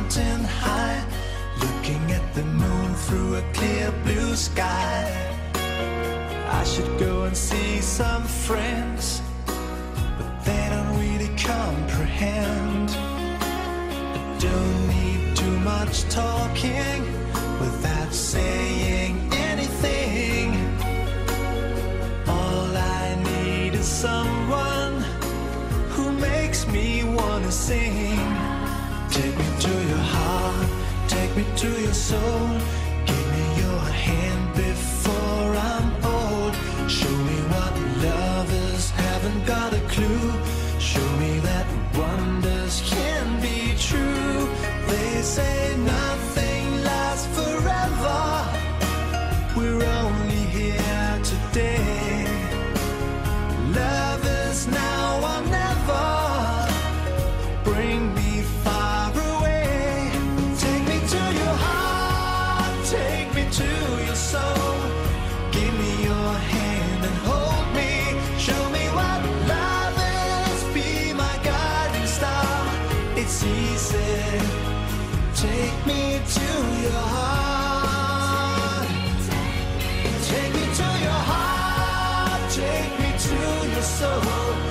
mountain high, looking at the moon through a clear blue sky. I should go and see some friends, but they don't really comprehend. I don't need too much talking without saying anything. All I need is someone who makes me wanna sing. Take me to your heart, take me to your soul. Give me your hand before I'm old. Show me what lovers haven't got a clue. Show me that wonders can be true. They say nothing lasts forever. We're only here today. Love is now or never. Bring me far away. Take me to your heart, take me to your soul. Give me your hand and hold me. Show me what love is, be my guiding star. It's easy. Take me to your heart. Take me to your heart, take me to your soul.